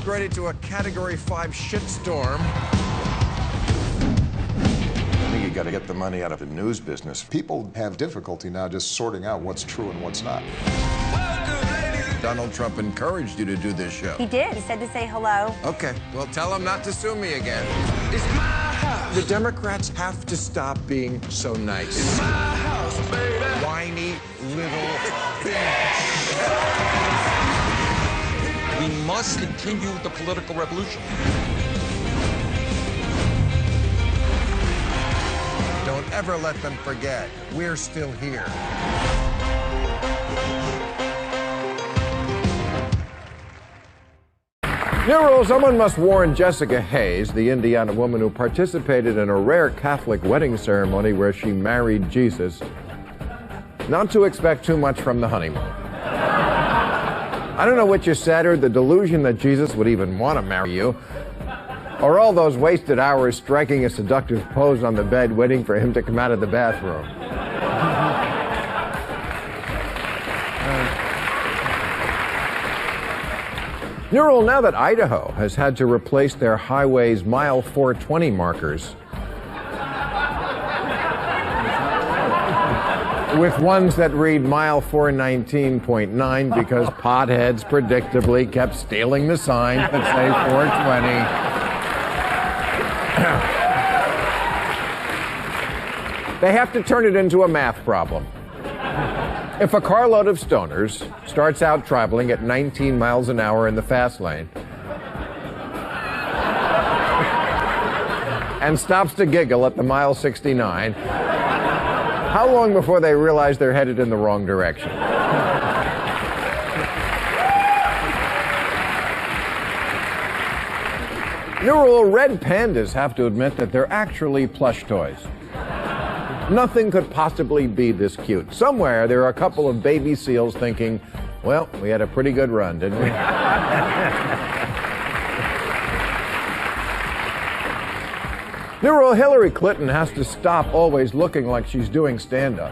ready to a Category 5 shitstorm. I think you got to get the money out of the news business. People have difficulty now just sorting out what's true and what's not. Donald Trump encouraged you to do this show. He did. He said to say hello. Okay, well, tell him not to sue me again. It's my house. The Democrats have to stop being so nice. It's my house, baby. Whiny little bitch. We must continue the political revolution. Don't ever let them forget, we're still here. New rule, someone must warn Jessica Hayes, the Indiana woman who participated in a rare Catholic wedding ceremony where she married Jesus, not to expect too much from the honeymoon. I don't know which is sadder, the delusion that Jesus would even want to marry you, or all those wasted hours striking a seductive pose on the bed waiting for him to come out of the bathroom. New rule, now that Idaho has had to replace their highway's mile 420 markers with ones that read mile 419.9 because potheads predictably kept stealing the sign that say 420. They have to turn it into a math problem. If a carload of stoners starts out traveling at 19 miles an hour in the fast lane and stops to giggle at the mile 69, how long before they realize they're headed in the wrong direction? New rule, red pandas have to admit that they're actually plush toys. Nothing could possibly be this cute. Somewhere there are a couple of baby seals thinking, well, we had a pretty good run, didn't we? New rule, Hillary Clinton has to stop always looking like she's doing stand-up.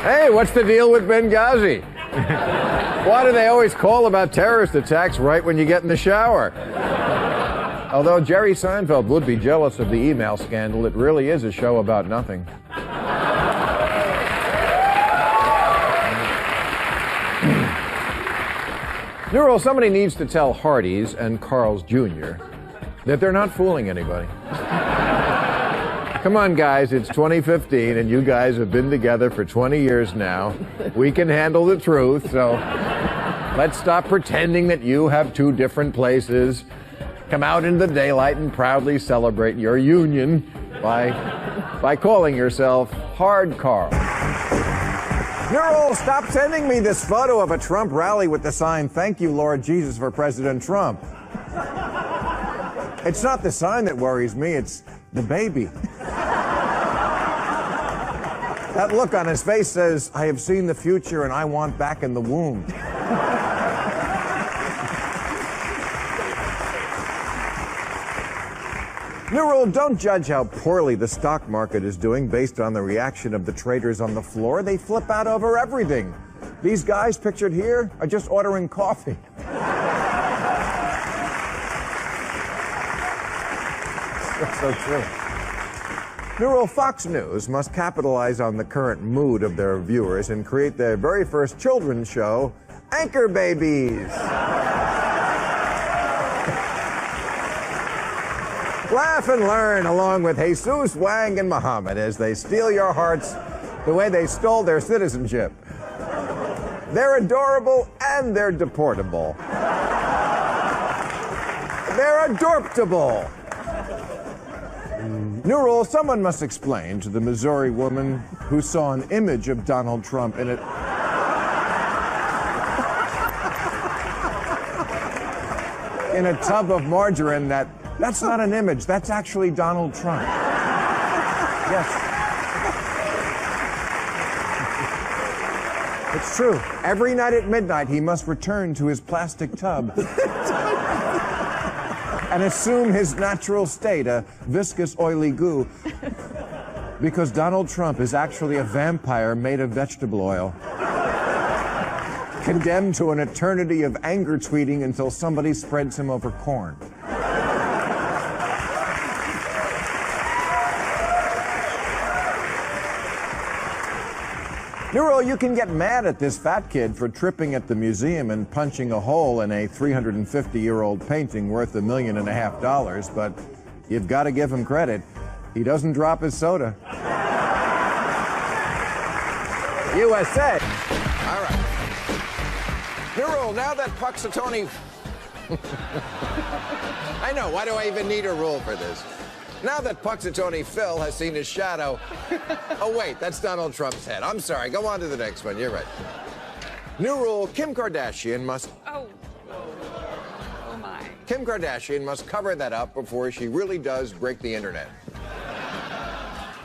Hey, what's the deal with Benghazi? Why do they always call about terrorist attacks right when you get in the shower? Although Jerry Seinfeld would be jealous of the email scandal, it really is a show about nothing. New rule, somebody needs to tell Hardee's and Carl's Jr. that they're not fooling anybody. Come on, guys, it's 2015, and you guys have been together for 20 years now. We can handle the truth, so let's stop pretending that you have two different places. Come out into the daylight and proudly celebrate your union by calling yourself Hard Carl. Neural, stop sending me this photo of a Trump rally with the sign, "Thank you, Lord Jesus, for President Trump." It's not the sign that worries me, it's the baby. That look on his face says, "I have seen the future and I want back in the womb." New rule, don't judge how poorly the stock market is doing based on the reaction of the traders on the floor. They flip out over everything. These guys pictured here are just ordering coffee. So true. New rule, Fox News must capitalize on the current mood of their viewers and create their very first children's show, Anchor Babies. Laugh and learn along with Jesus, Wang, and Muhammad as they steal your hearts the way they stole their citizenship. They're adorable and they're deportable. They're adorptable. New rule, someone must explain to the Missouri woman who saw an image of Donald Trump in it. In a tub of margarine that's not an image, that's actually Donald Trump. Yes. It's true. Every night at midnight, he must return to his plastic tub and assume his natural state, a viscous, oily goo. Because Donald Trump is actually a vampire made of vegetable oil. Condemned to an eternity of anger tweeting until somebody spreads him over corn. Nero, you can get mad at this fat kid for tripping at the museum and punching a hole in a 350-year-old painting worth $1.5 million, but you've got to give him credit. He doesn't drop his soda. USA. All right. Nero, now that Puxatawny... I know, why do I even need a rule for this? Now that Puxatawny Phil has seen his shadow... Oh, wait, that's Donald Trump's head. I'm sorry, go on to the next one, you're right. New rule, Kim Kardashian must... Oh my. Kim Kardashian must cover that up before she really does break the internet.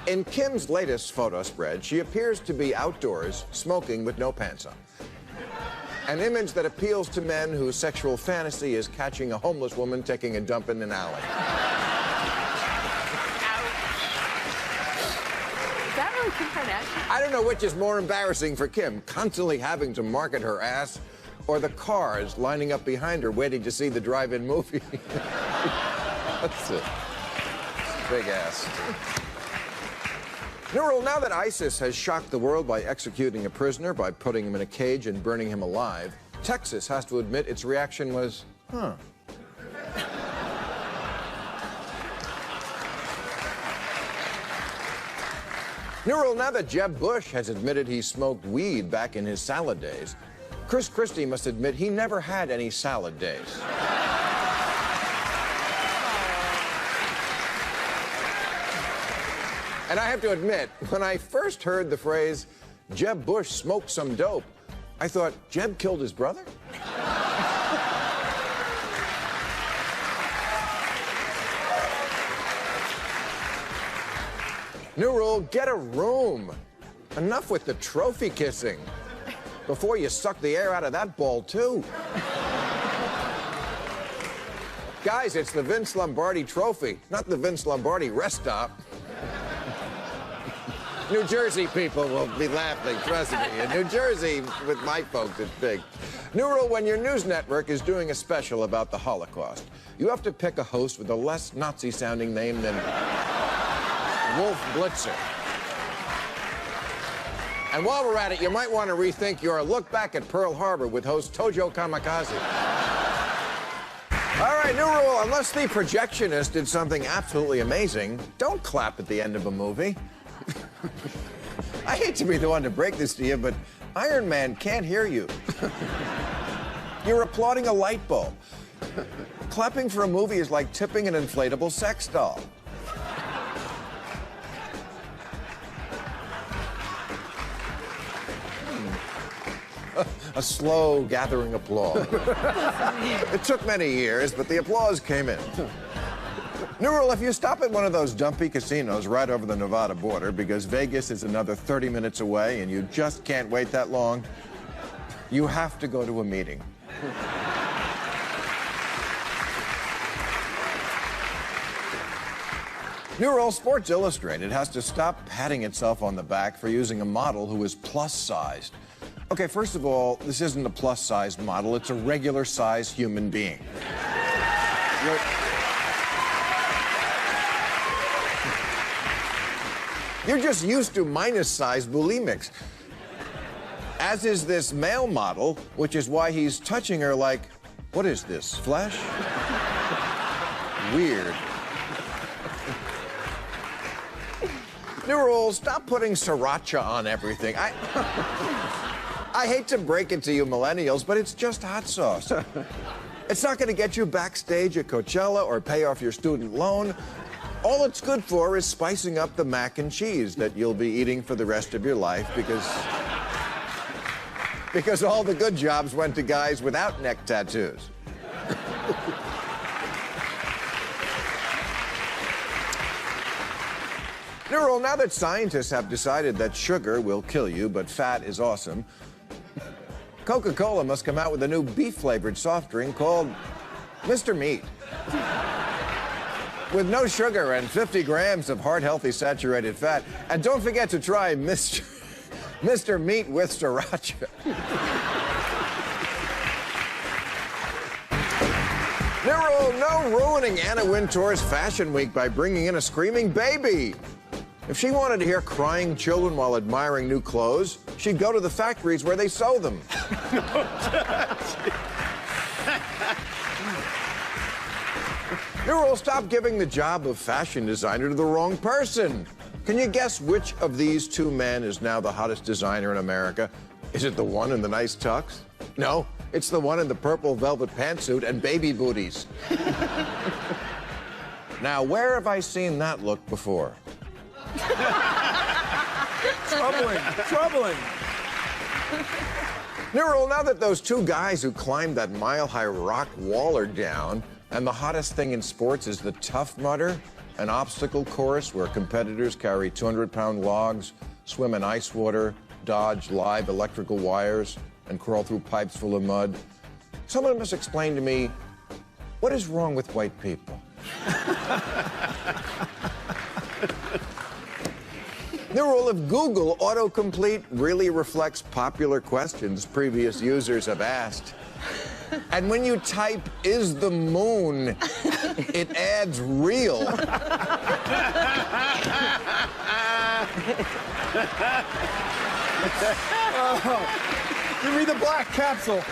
In Kim's latest photo spread, she appears to be outdoors, smoking with no pants on. An image that appeals to men whose sexual fantasy is catching a homeless woman taking a dump in an alley. Is that really Kim Kardashian? I don't know which is more embarrassing for Kim, constantly having to market her ass, or the cars lining up behind her waiting to see the drive-in movie. That's it. Big ass. Nurul, now that ISIS has shocked the world by executing a prisoner, by putting him in a cage and burning him alive, Texas has to admit its reaction was, huh. Nurul, now that Jeb Bush has admitted he smoked weed back in his salad days, Chris Christie must admit he never had any salad days. And I have to admit, when I first heard the phrase, Jeb Bush smoked some dope, I thought, Jeb killed his brother? New rule, get a room. Enough with the trophy kissing. Before you suck the air out of that ball, too. Guys, it's the Vince Lombardi trophy, not the Vince Lombardi rest stop. New Jersey people will be laughing, trust me. In New Jersey, with my folks, it's big. New rule, when your news network is doing a special about the Holocaust, you have to pick a host with a less Nazi-sounding name than Wolf Blitzer. And while we're at it, you might want to rethink your look back at Pearl Harbor with host Tojo Kamikaze. All right, new rule, unless the projectionist did something absolutely amazing, don't clap at the end of a movie. I hate to be the one to break this to you, but Iron Man can't hear you. You're applauding a light bulb. Clapping for a movie is like tipping an inflatable sex doll. A slow gathering applause. It took many years, but the applause came in. Nurul, if you stop at one of those dumpy casinos right over the Nevada border because Vegas is another 30 minutes away and you just can't wait that long, you have to go to a meeting. Nurul, Sports Illustrated has to stop patting itself on the back for using a model who is plus-sized. Okay, first of all, this isn't a plus-sized model, it's a regular-sized human being. You're just used to minus-sized bulimics. As is this male model, which is why he's touching her like, what is this, flesh? Weird. Nurul, stop putting sriracha on everything. I hate to break it to you millennials, but it's just hot sauce. It's not going to get you backstage at Coachella or pay off your student loan. All it's good for is spicing up the mac and cheese that you'll be eating for the rest of your life because all the good jobs went to guys without neck tattoos. Nurul, now that scientists have decided that sugar will kill you, but fat is awesome, Coca-Cola must come out with a new beef-flavored soft drink called Mr. Meat. with no sugar and 50 grams of heart-healthy saturated fat. And don't forget to try Mr. Meat with Sriracha. No ruining Anna Wintour's Fashion Week by bringing in a screaming baby. If she wanted to hear crying children while admiring new clothes, she'd go to the factories where they sew them. New rule, stop giving the job of fashion designer to the wrong person. Can you guess which of these two men is now the hottest designer in America? Is it the one in the nice tux? No, it's the one in the purple velvet pantsuit and baby booties. Now, where have I seen that look before? Troubling. New rule, now that those two guys who climbed that mile-high rock wall are down, and the hottest thing in sports is the Tough Mudder, an obstacle course where competitors carry 200-pound logs, swim in ice water, dodge live electrical wires, and crawl through pipes full of mud. Someone must explain to me, what is wrong with white people? New rule, if Google autocomplete really reflects popular questions previous users have asked, and when you type, "is the moon," it adds real. Give me the black capsule.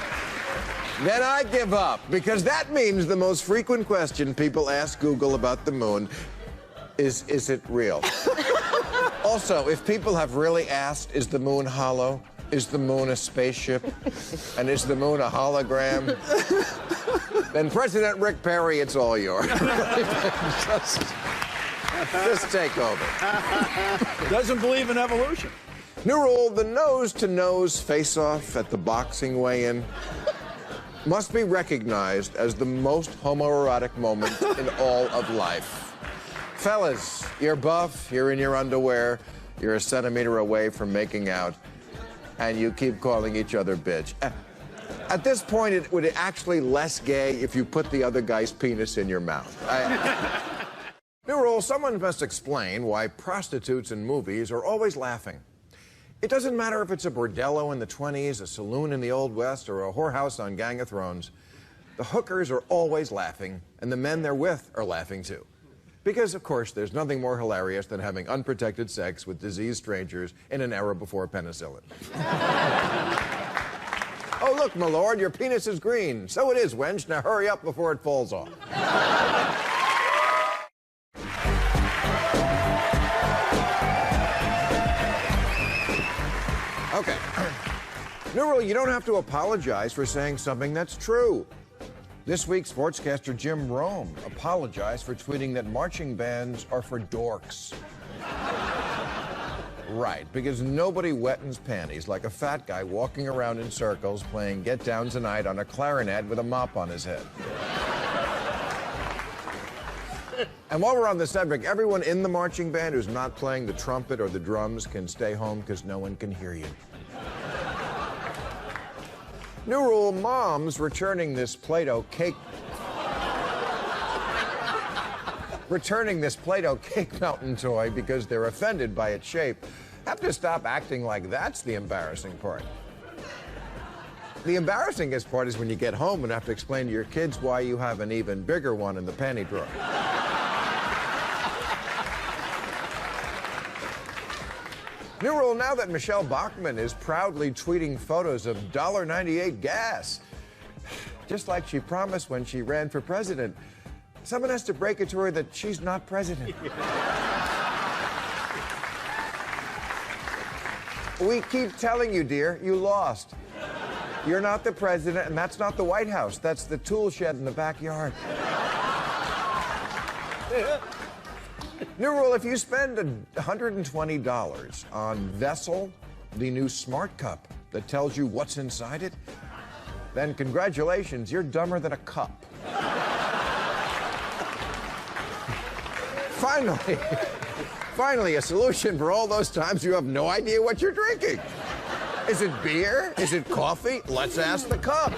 Then I give up, because that means the most frequent question people ask Google about the moon is it real? Also, if people have really asked, is the moon hollow? Is the moon a spaceship? And is the moon a hologram? Then President Rick Perry, it's all yours. just take over. Doesn't believe in evolution. New rule, the nose-to-nose face-off at the boxing weigh-in must be recognized as the most homoerotic moment in all of life. Fellas, you're buff, you're in your underwear, you're a centimeter away from making out, and you keep calling each other bitch. At this point, it would actually less gay if you put the other guy's penis in your mouth. New rule, someone must explain why prostitutes in movies are always laughing. It doesn't matter if it's a bordello in the 20s, a saloon in the Old West, or a whorehouse on Gang of Thrones. The hookers are always laughing, and the men they're with are laughing too. Because, of course, there's nothing more hilarious than having unprotected sex with diseased strangers in an era before penicillin. Oh, look, my lord, your penis is green. So it is, wench. Now hurry up before it falls off. Okay. New rule, you don't have to apologize for saying something that's true. This week, sportscaster Jim Rome apologized for tweeting that marching bands are for dorks. Right, because nobody wettens panties like a fat guy walking around in circles playing Get Down Tonight on a clarinet with a mop on his head. And while we're on the subject, everyone in the marching band who's not playing the trumpet or the drums can stay home because no one can hear you. New rule, moms returning this Play-Doh cake mountain toy because they're offended by its shape have to stop acting like that's the embarrassing part. The embarrassingest part is when you get home and have to explain to your kids why you have an even bigger one in the panty drawer. New rule, now that Michelle Bachmann is proudly tweeting photos of $1.98 gas, just like she promised when she ran for president, someone has to break it to her that she's not president. We keep telling you, dear, you lost. You're not the president, and that's not the White House. That's the tool shed in the backyard. New rule, if you spend $120 on Vessel, the new smart cup that tells you what's inside it, then congratulations, you're dumber than a cup. Finally, a solution for all those times you have no idea what you're drinking. Is it beer? Is it coffee? Let's ask the cup.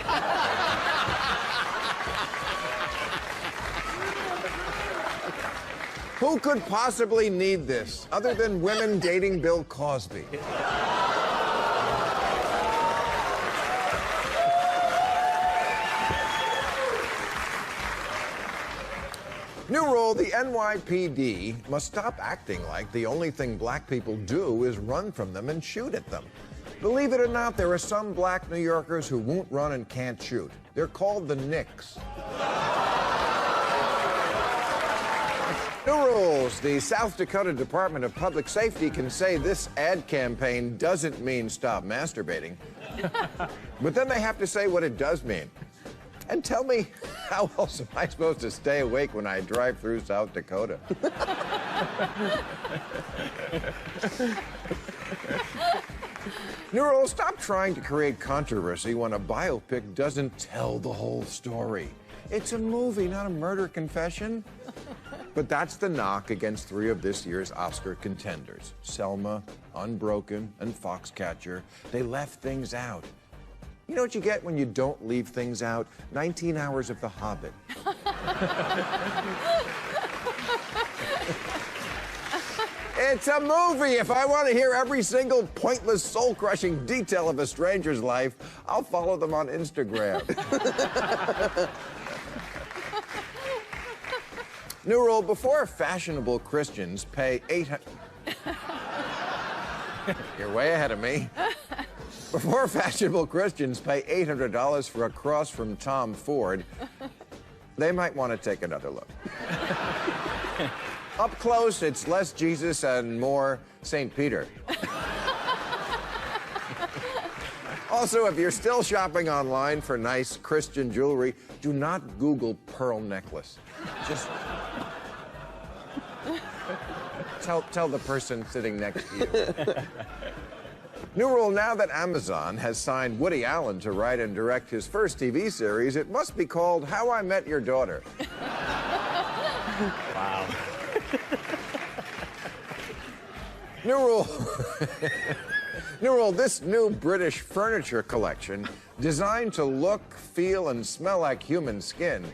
Who could possibly need this other than women dating Bill Cosby? New rule, the NYPD must stop acting like the only thing black people do is run from them and shoot at them. Believe it or not, there are some black New Yorkers who won't run and can't shoot. They're called the Knicks. New rules. The South Dakota Department of Public Safety can say this ad campaign doesn't mean stop masturbating. But then they have to say what it does mean. And tell me, how else am I supposed to stay awake when I drive through South Dakota? New rule, stop trying to create controversy when a biopic doesn't tell the whole story. It's a movie, not a murder confession. But that's the knock against 3 of this year's Oscar contenders. Selma, Unbroken, and Foxcatcher. They left things out. You know what you get when you don't leave things out? 19 hours of The Hobbit. It's a movie. If I want to hear every single pointless, soul-crushing detail of a stranger's life, I'll follow them on Instagram. New rule, before fashionable Christians pay You're way ahead of me. Before fashionable Christians pay $800 for a cross from Tom Ford, they might want to take another look. Up close, it's less Jesus and more St. Peter. Also, if you're still shopping online for nice Christian jewelry, do not Google pearl necklace. Just tell the person sitting next to you. New rule, now that Amazon has signed Woody Allen to write and direct his first TV series, it must be called How I Met Your Daughter. Wow. New rule. New rule, this new British furniture collection, designed to look, feel, and smell like human skin,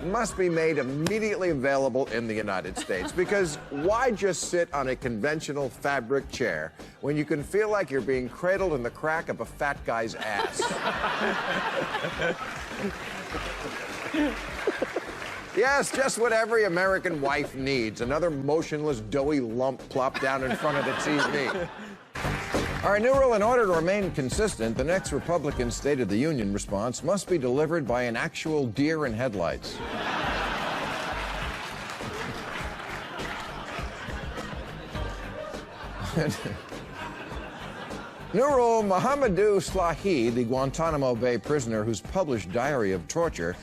must be made immediately available in the United States, because why just sit on a conventional fabric chair when you can feel like you're being cradled in the crack of a fat guy's ass? Yes, just what every American wife needs. Another motionless, doughy lump plopped down in front of the TV. All right, new rule, in order to remain consistent, the next Republican State of the Union response must be delivered by an actual deer in headlights. New rule, Mohamedou Slahi, the Guantanamo Bay prisoner whose published diary of torture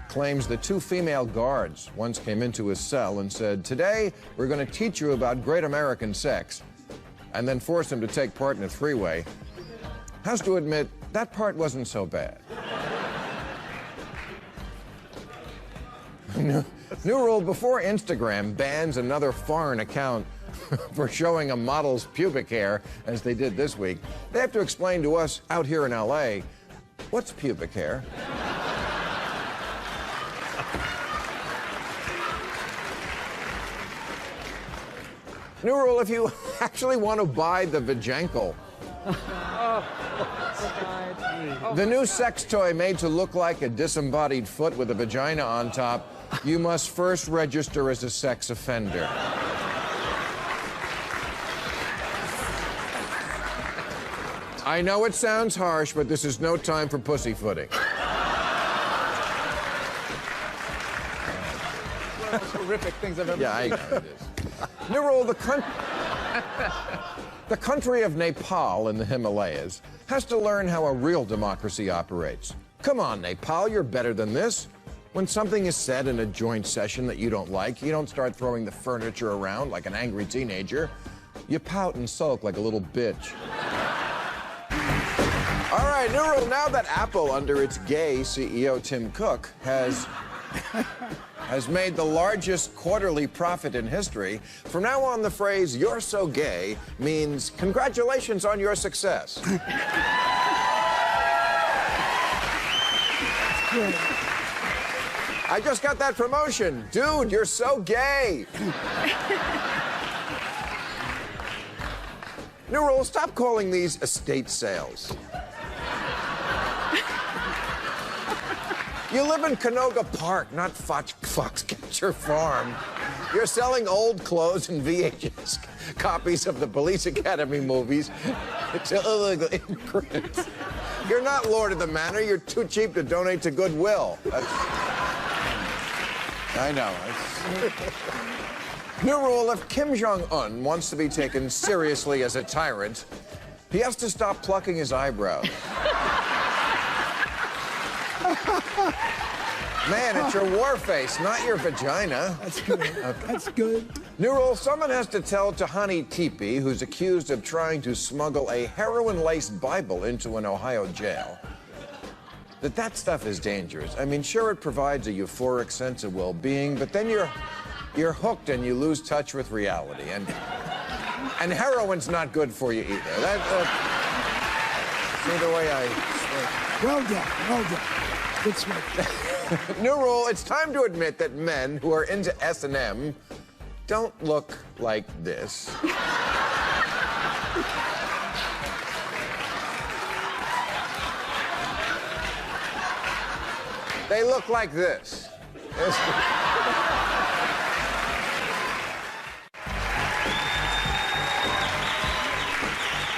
claims the 2 female guards once came into his cell and said, "Today, we're going to teach you about great American sex," and then forced him to take part in a 3-way, has to admit that part wasn't so bad. New rule, before Instagram bans another foreign account for showing a model's pubic hair, as they did this week, they have to explain to us out here in LA, what's pubic hair? New rule, if you actually want to buy the vajankle, the new sex toy made to look like a disembodied foot with a vagina on top, you must first register as a sex offender. I know it sounds harsh, but this is no time for pussyfooting. Horrific things I've ever Yeah, I know it is. New rule, the country of Nepal in the Himalayas has to learn how a real democracy operates. Come on, Nepal, you're better than this. When something is said in a joint session that you don't like, you don't start throwing the furniture around like an angry teenager. You pout and sulk like a little bitch. All right, new rule, now that Apple, under its gay CEO Tim Cook, has made the largest quarterly profit in history, from now on the phrase, "you're so gay," means congratulations on your success. I just got that promotion. Dude, you're so gay. New rule, stop calling these estate sales. You live in Canoga Park, not Foxcatcher Farm. You're selling old clothes and VHS copies of the Police Academy movies to illegal immigrants. You're not Lord of the Manor. You're too cheap to donate to Goodwill. I know. New rule, if Kim Jong-un wants to be taken seriously as a tyrant, he has to stop plucking his eyebrows. Man, it's your war face, not your vagina. That's good. Okay. That's good. New rule, someone has to tell Tahani Teepee, who's accused of trying to smuggle a heroin-laced Bible into an Ohio jail, that stuff is dangerous. I mean, sure, it provides a euphoric sense of well-being, but then you're hooked and you lose touch with reality. And heroin's not good for you either. See the way I... Well done. Well done. Good smoke. New rule, it's time to admit that men who are into S&M don't look like this. They look like this.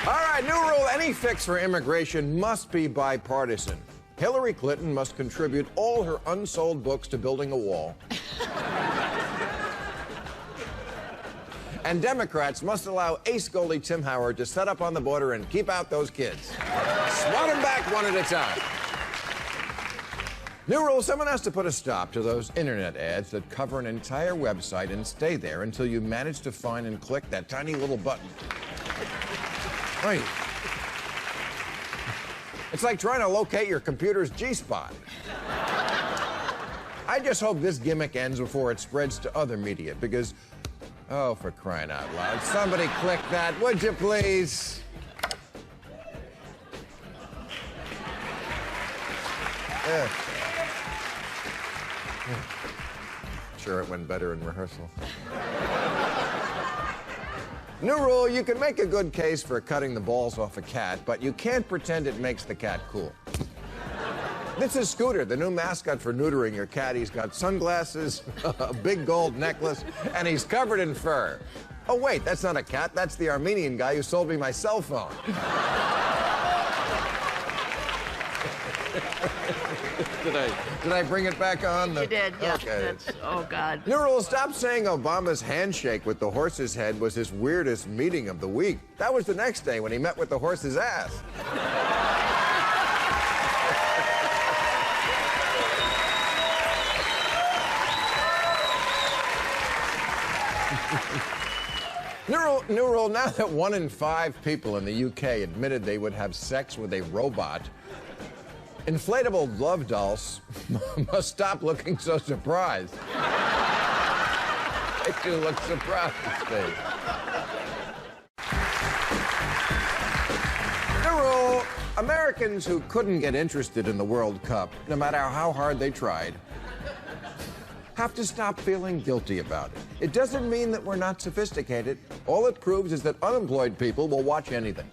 All right, new rule, any fix for immigration must be bipartisan. Hillary Clinton must contribute all her unsold books to building a wall. And Democrats must allow ace goalie Tim Howard to set up on the border and keep out those kids. Swat them back one at a time. New rule, someone has to put a stop to those internet ads that cover an entire website and stay there until you manage to find and click that tiny little button. Right. It's like trying to locate your computer's G-spot. I just hope this gimmick ends before it spreads to other media, because, oh, for crying out loud, somebody click that, would you please? Yeah. Sure, it went better in rehearsal. New rule, you can make a good case for cutting the balls off a cat, but you can't pretend it makes the cat cool. This is Scooter, the new mascot for neutering your cat. He's got sunglasses, a big gold necklace, and he's covered in fur. Oh, wait, that's not a cat. That's the Armenian guy who sold me my cell phone. Did I bring it back on? You did, yeah. Okay. Oh, God. New rule, stop saying Obama's handshake with the horse's head was his weirdest meeting of the week. That was the next day when he met with the horse's ass. New rule, now that 1 in 5 people in the UK admitted they would have sex with a robot, inflatable love dolls must stop looking so surprised. They do look surprised, Steve. New rule, Americans who couldn't get interested in the World Cup, no matter how hard they tried, have to stop feeling guilty about it. It doesn't mean that we're not sophisticated. All it proves is that unemployed people will watch anything.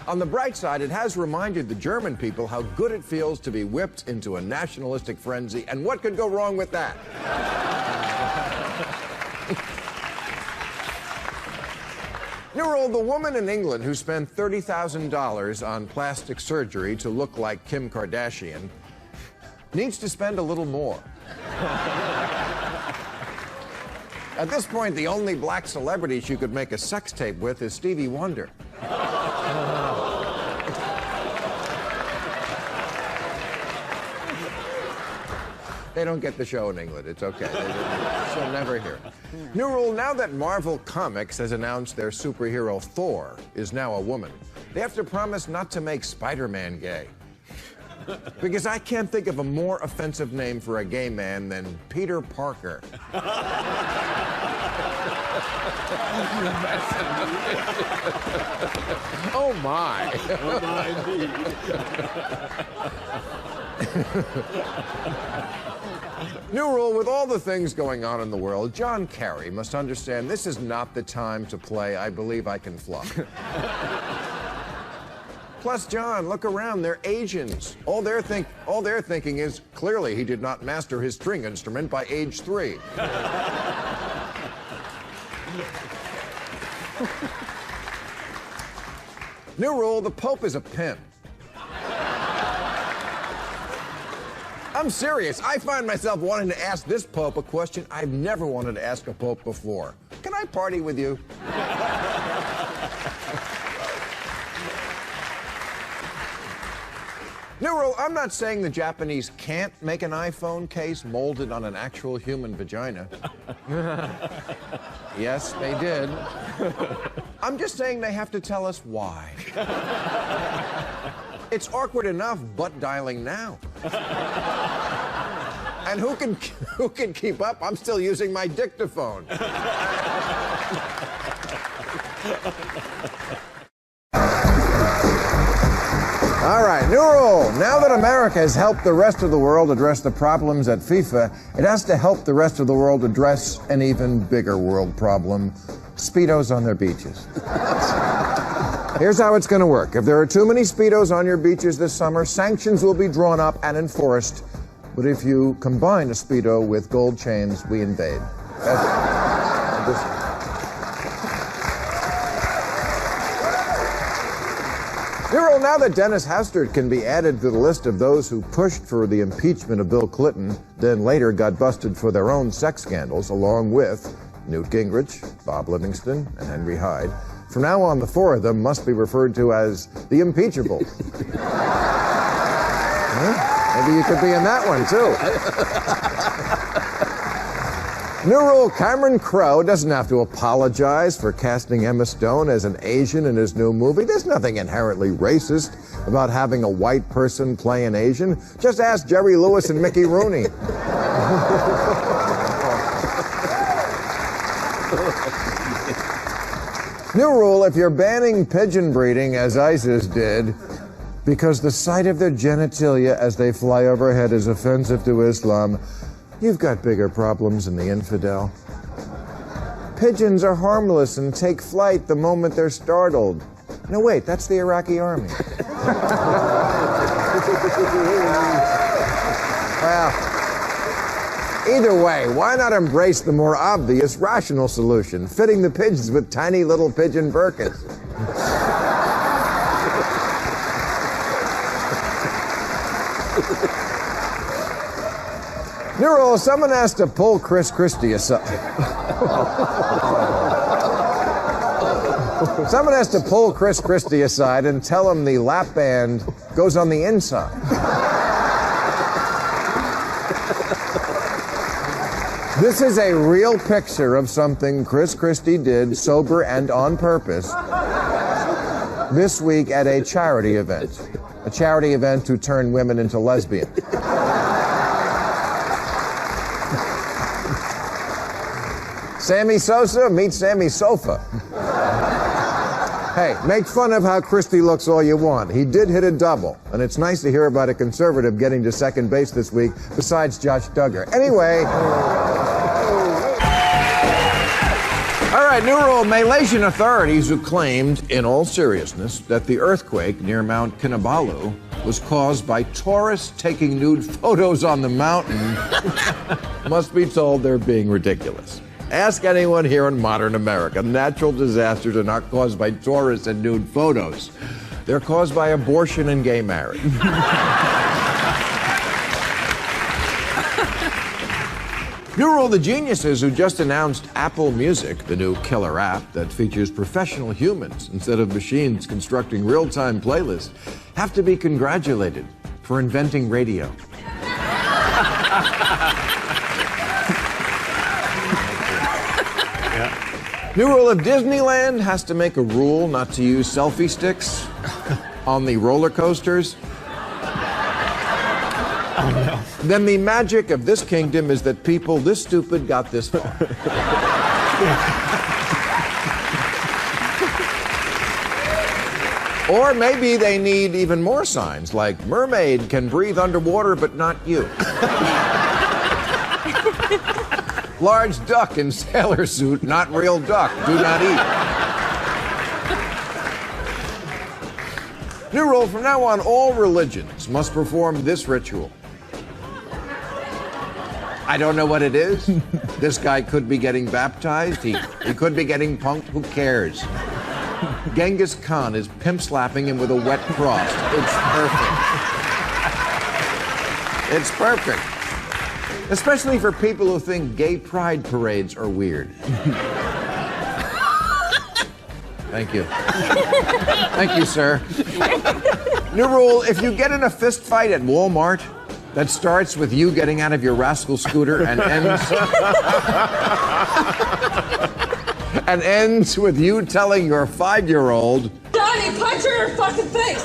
On the bright side, it has reminded the German people how good it feels to be whipped into a nationalistic frenzy, and what could go wrong with that? New rule, the woman in England who spent $30,000 on plastic surgery to look like Kim Kardashian needs to spend a little more. At this point, the only black celebrity she could make a sex tape with is Stevie Wonder. They don't get the show in England. It's okay. She'll never hear it. New rule, now that Marvel Comics has announced their superhero Thor is now a woman, they have to promise not to make Spider-Man gay. Because I can't think of a more offensive name for a gay man than Peter Parker. Oh, my. Oh, my, indeed. New rule, with all the things going on in the world, John Kerry must understand this is not the time to play I Believe I Can Fly. Plus, John, look around, they're Asians. All they're thinking is, clearly he did not master his string instrument by age 3. New rule, the Pope is a pimp. I'm serious. I find myself wanting to ask this Pope a question I've never wanted to ask a Pope before. Can I party with you? New rule, I'm not saying the Japanese can't make an iPhone case molded on an actual human vagina. Yes, they did. I'm just saying they have to tell us why. It's awkward enough butt dialing now. And who can keep up? I'm still using my dictaphone. All right, new rule. Now that America has helped the rest of the world address the problems at FIFA, it has to help the rest of the world address an even bigger world problem: Speedos on their beaches. Here's how it's going to work. If there are too many Speedos on your beaches this summer, sanctions will be drawn up and enforced. But if you combine a Speedo with gold chains, we invade. Zero, now that Dennis Hastert can be added to the list of those who pushed for the impeachment of Bill Clinton, then later got busted for their own sex scandals, along with Newt Gingrich, Bob Livingston, and Henry Hyde. From now on, the four of them must be referred to as the impeachables. Maybe you could be in that one, too. New rule, Cameron Crowe doesn't have to apologize for casting Emma Stone as an Asian in his new movie. There's nothing inherently racist about having a white person play an Asian. Just ask Jerry Lewis and Mickey Rooney. New rule, if you're banning pigeon breeding, as ISIS did, because the sight of their genitalia as they fly overhead is offensive to Islam, you've got bigger problems than the infidel. Pigeons are harmless and take flight the moment they're startled. No, wait, that's the Iraqi army. Well, either way, why not embrace the more obvious, rational solution, fitting the pigeons with tiny little pigeon burkas? New rule, someone has to pull Chris Christie aside. Someone has to pull Chris Christie aside and tell him the lap band goes on the inside. This is a real picture of something Chris Christie did, sober and on purpose, this week at a charity event. A charity event to turn women into lesbians. Sammy Sosa meets Sammy Sofa. Hey, make fun of how Christie looks all you want. He did hit a double, and it's nice to hear about a conservative getting to second base this week, besides Josh Duggar. Anyway. All right, new rule. Malaysian authorities who claimed, in all seriousness, that the earthquake near Mount Kinabalu was caused by tourists taking nude photos on the mountain must be told they're being ridiculous. Ask anyone here in modern America. Natural disasters are not caused by tourists and nude photos. They're caused by abortion and gay marriage. New rule, the geniuses who just announced Apple Music, the new killer app that features professional humans instead of machines constructing real-time playlists, have to be congratulated for inventing radio. New rule, if Disneyland has to make a rule not to use selfie sticks on the roller coasters, then the magic of this kingdom is that people this stupid got this far. Or maybe they need even more signs, like mermaid can breathe underwater, but not you. Large duck in sailor suit, not real duck, do not eat. New rule, from now on, all religions must perform this ritual. I don't know what it is. This guy could be getting baptized. He could be getting punked. Who cares? Genghis Khan is pimp slapping him with a wet cross. It's perfect. It's perfect. Especially for people who think gay pride parades are weird. Thank you. Thank you, sir. New rule, if you get in a fist fight at Walmart, that starts with you getting out of your rascal scooter and ends with you telling your 5-year-old, Johnny, punch her in her fucking face!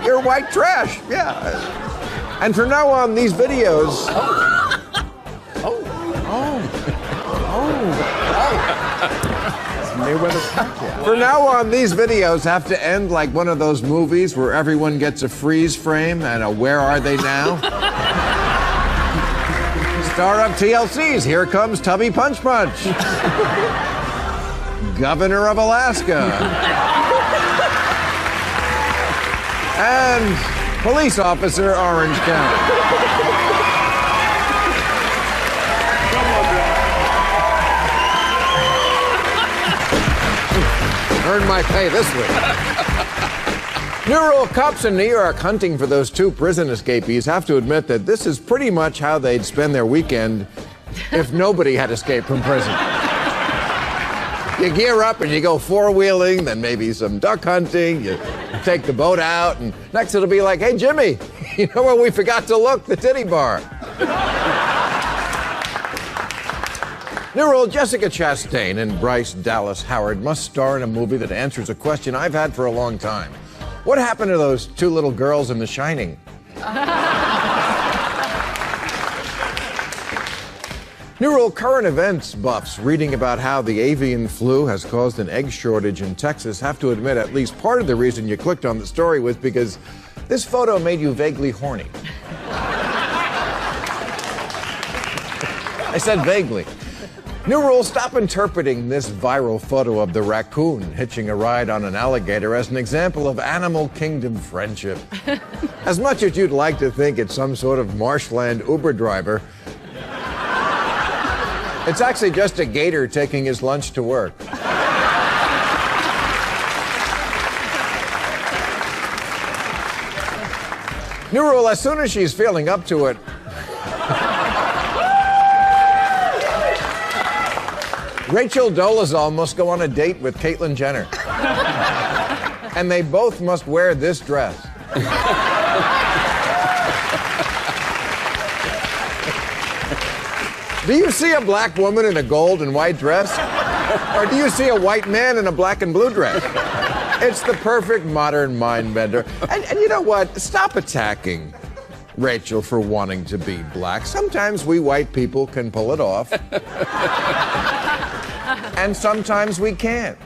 You're white trash. Yeah. And from now on, these videos... For now on, these videos have to end like one of those movies where everyone gets a freeze frame and a where are they now? Star of TLC's Here Comes Tubby Punch Punch. Governor of Alaska. And police officer Orange County. Earned my pay this week. New rule, cops in New York hunting for those 2 prison escapees have to admit that this is pretty much how they'd spend their weekend if nobody had escaped from prison. You gear up and you go 4-wheeling, then maybe some duck hunting, you take the boat out, and next it'll be like, hey, Jimmy, you know where we forgot to look? The titty bar. New rule, Jessica Chastain and Bryce Dallas Howard must star in a movie that answers a question I've had for a long time. What happened to those 2 little girls in The Shining? New rule, current events buffs reading about how the avian flu has caused an egg shortage in Texas have to admit at least part of the reason you clicked on the story was because this photo made you vaguely horny. I said vaguely. New rule, stop interpreting this viral photo of the raccoon hitching a ride on an alligator as an example of animal kingdom friendship. As much as you'd like to think it's some sort of marshland Uber driver, it's actually just a gator taking his lunch to work. New rule, as soon as she's feeling up to it, Rachel Dolezal must go on a date with Caitlyn Jenner. And they both must wear this dress. Do you see a black woman in a gold and white dress? Or do you see a white man in a black and blue dress? It's the perfect modern mind bender. And you know what? Stop attacking Rachel for wanting to be black. Sometimes we white people can pull it off. And sometimes we can't.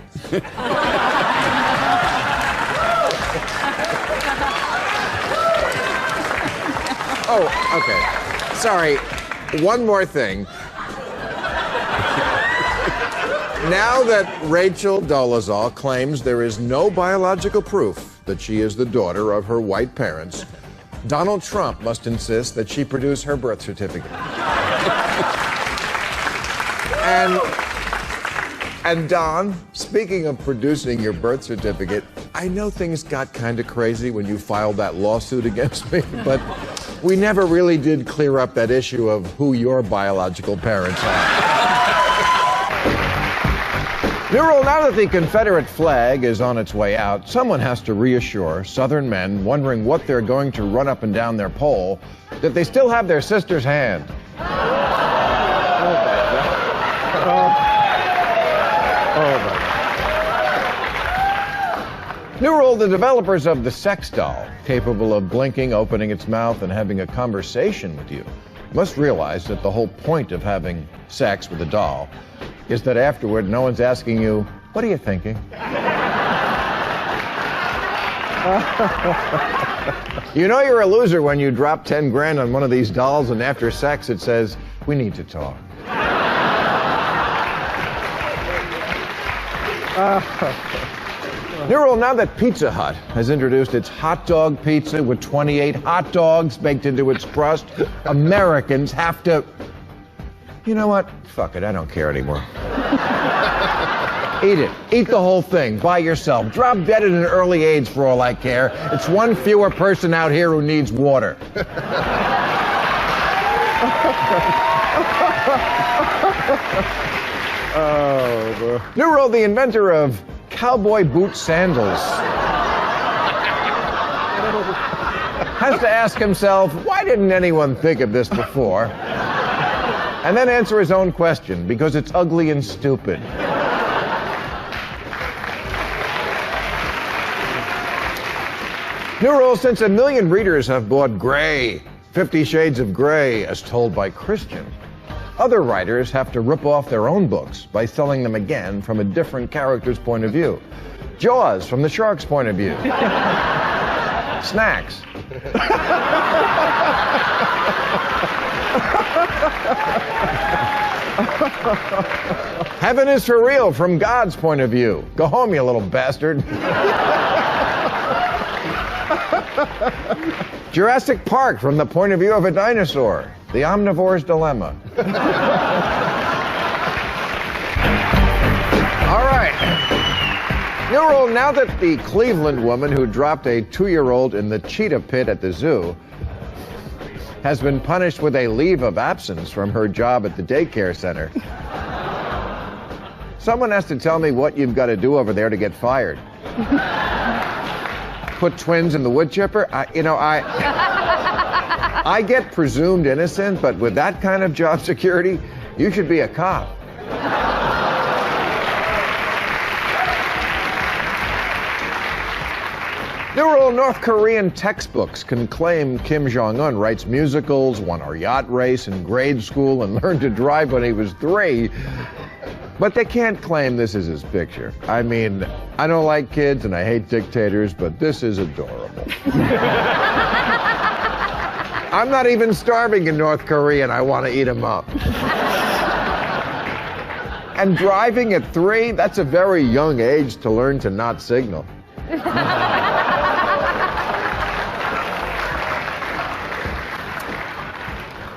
Oh, okay. Sorry. One more thing. Now that Rachel Dolezal claims there is no biological proof that she is the daughter of her white parents, Donald Trump must insist that she produce her birth certificate. And Don, speaking of producing your birth certificate, I know things got kind of crazy when you filed that lawsuit against me, but we never really did clear up that issue of who your biological parents are. Nero, now that the Confederate flag is on its way out, someone has to reassure Southern men wondering what they're going to run up and down their pole that they still have their sister's hand. New rule, the developers of the sex doll, capable of blinking, opening its mouth, and having a conversation with you, must realize that the whole point of having sex with a doll is that afterward no one's asking you, what are you thinking? You know you're a loser when you drop 10 grand on one of these dolls and after sex it says, we need to talk. New rule, now that Pizza Hut has introduced its hot dog pizza with 28 hot dogs baked into its crust, Americans have to... You know what? Fuck it, I don't care anymore. Eat it. Eat the whole thing by yourself. Drop dead at an early age for all I care. It's one fewer person out here who needs water. New rule, the inventor of cowboy boot sandals has to ask himself, why didn't anyone think of this before? And then answer his own question, because it's ugly and stupid. New rule, since 1 million readers have bought Grey, 50 Shades of Grey, as told by Christian, other writers have to rip off their own books by selling them again from a different character's point of view. Jaws from the shark's point of view. Snacks. Heaven is for real from God's point of view. Go home, you little bastard. Jurassic Park from the point of view of a dinosaur. The omnivore's dilemma. All right. New rule, now that the Cleveland woman who dropped a 2-year-old in the cheetah pit at the zoo has been punished with a leave of absence from her job at the daycare center, someone has to tell me what you've got to do over there to get fired. Put twins in the wood chipper? I get presumed innocent, but with that kind of job security, you should be a cop. New rule, North Korean textbooks can claim Kim Jong-un writes musicals, won a yacht race in grade school, and learned to drive when he was 3. But they can't claim this is his picture. I mean, I don't like kids and I hate dictators, but this is adorable. I'm not even starving in North Korea and I want to eat them up. And driving at 3, that's a very young age to learn to not signal.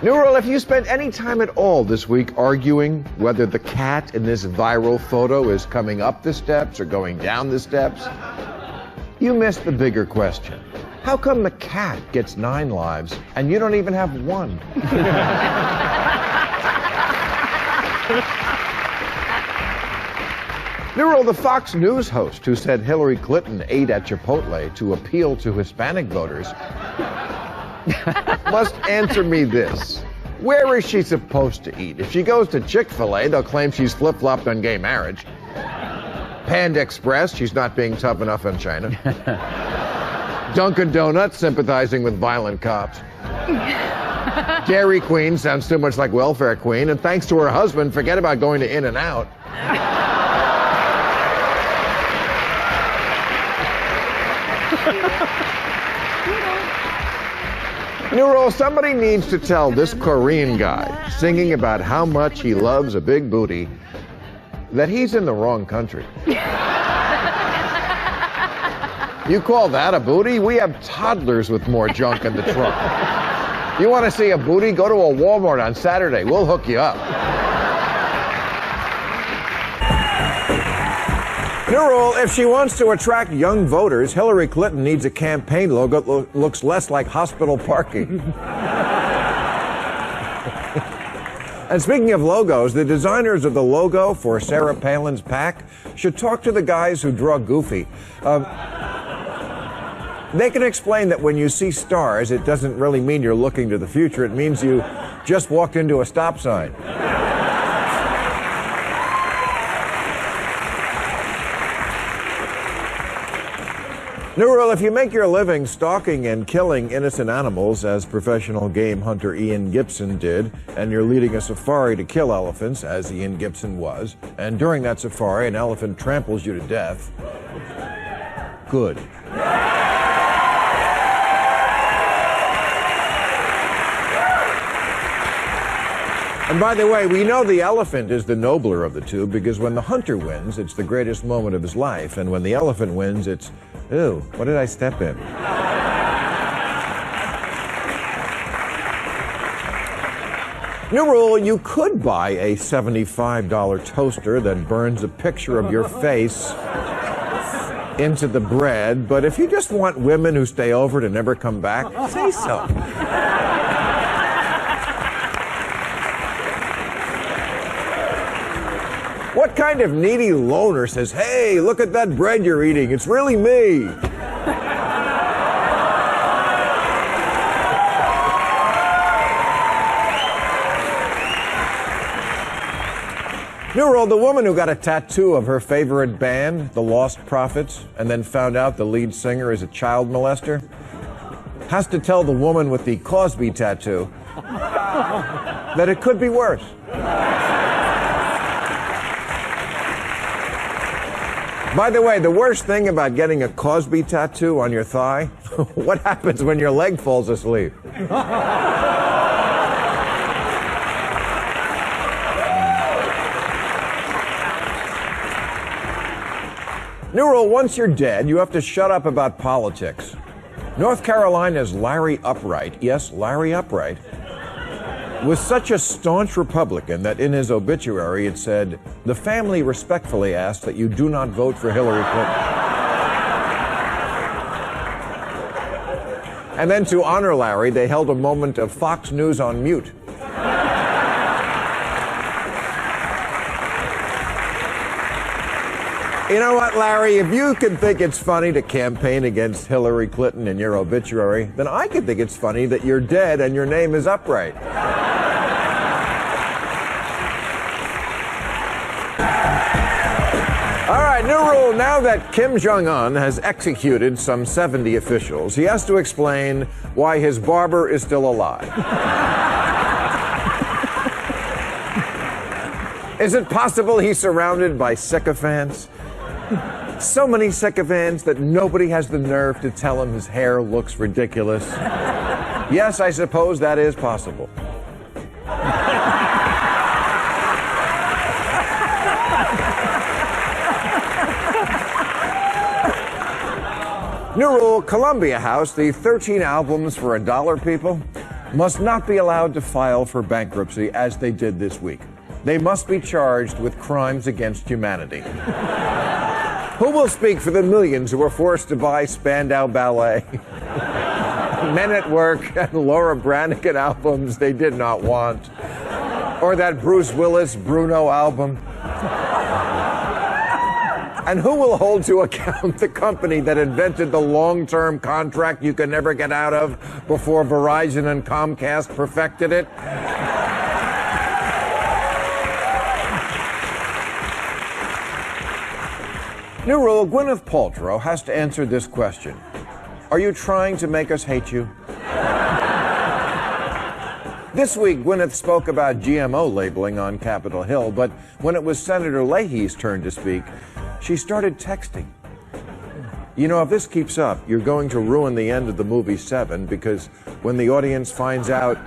New rule, if you spent any time at all this week arguing whether the cat in this viral photo is coming up the steps or going down the steps, you missed the bigger question. How come the cat gets 9 lives and you don't even have 1? New rule, the Fox News host who said Hillary Clinton ate at Chipotle to appeal to Hispanic voters must answer me this. Where is she supposed to eat? If she goes to Chick-fil-A, they'll claim she's flip-flopped on gay marriage. Panda Express, she's not being tough enough on China. Dunkin' Donuts, sympathizing with violent cops. Dairy Queen sounds too much like Welfare Queen, and thanks to her husband, forget about going to In-N-Out. New rule, somebody needs to tell this Korean guy singing about how much he loves a big booty that he's in the wrong country. You call that a booty? We have toddlers with more junk in the trunk. You want to see a booty? Go to a Walmart on Saturday. We'll hook you up. New rule, if she wants to attract young voters, Hillary Clinton needs a campaign logo that looks less like hospital parking. And speaking of logos, the designers of the logo for Sarah Palin's PAC should talk to the guys who draw Goofy. They can explain that when you see stars, it doesn't really mean you're looking to the future. It means you just walked into a stop sign. New rule, if you make your living stalking and killing innocent animals, as professional game hunter Ian Gibson did, and you're leading a safari to kill elephants, as Ian Gibson was, and during that safari an elephant tramples you to death, good. And by the way, we know the elephant is the nobler of the two because when the hunter wins, it's the greatest moment of his life. And when the elephant wins, it's, ew, what did I step in? New rule, you could buy a $75 toaster that burns a picture of your face into the bread, but if you just want women who stay over to never come back, say so. What kind of needy loner says, hey, look at that bread you're eating, it's really me? New rule, the woman who got a tattoo of her favorite band, the Lost Prophets, and then found out the lead singer is a child molester, has to tell the woman with the Cosby tattoo that it could be worse. By the way, the worst thing about getting a Cosby tattoo on your thigh, what happens when your leg falls asleep? New rule, once you're dead, you have to shut up about politics. North Carolina's Larry Upright, yes, Larry Upright, was such a staunch Republican that in his obituary it said, the family respectfully asks that you do not vote for Hillary Clinton. And then to honor Larry, they held a moment of Fox News on mute. You know what, Larry, if you can think it's funny to campaign against Hillary Clinton in your obituary, then I can think it's funny that you're dead and your name is Upright. All right, new rule. Now that Kim Jong-un has executed some 70 officials, he has to explain why his barber is still alive. Is it possible he's surrounded by sycophants? So many sycophants that nobody has the nerve to tell him his hair looks ridiculous. Yes, I suppose that is possible. New rule, Columbia House, the 13 albums for $1 people, must not be allowed to file for bankruptcy as they did this week. They must be charged with crimes against humanity. Who will speak for the millions who were forced to buy Spandau Ballet, Men at Work, and Laura Branigan albums they did not want, or that Bruce Willis Bruno album? And who will hold to account the company that invented the long-term contract you can never get out of before Verizon and Comcast perfected it? New rule, Gwyneth Paltrow has to answer this question. Are you trying to make us hate you? This week, Gwyneth spoke about GMO labeling on Capitol Hill, but when it was Senator Leahy's turn to speak, she started texting. You know, if this keeps up, you're going to ruin the end of the movie Seven, because when the audience finds out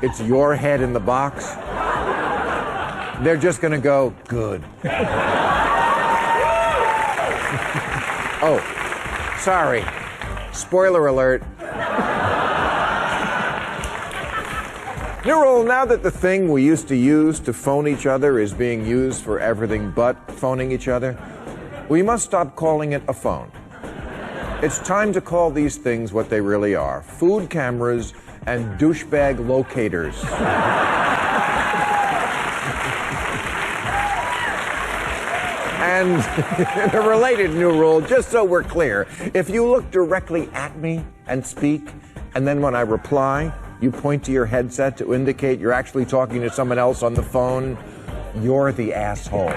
it's your head in the box, they're just going to go, good. Oh, sorry. Spoiler alert. New rule, now that the thing we used to use to phone each other is being used for everything but phoning each other, we must stop calling it a phone. It's time to call these things what they really are: food cameras and douchebag locators. And a related new rule, just so we're clear, if you look directly at me and speak, and then when I reply, you point to your headset to indicate you're actually talking to someone else on the phone, you're the asshole.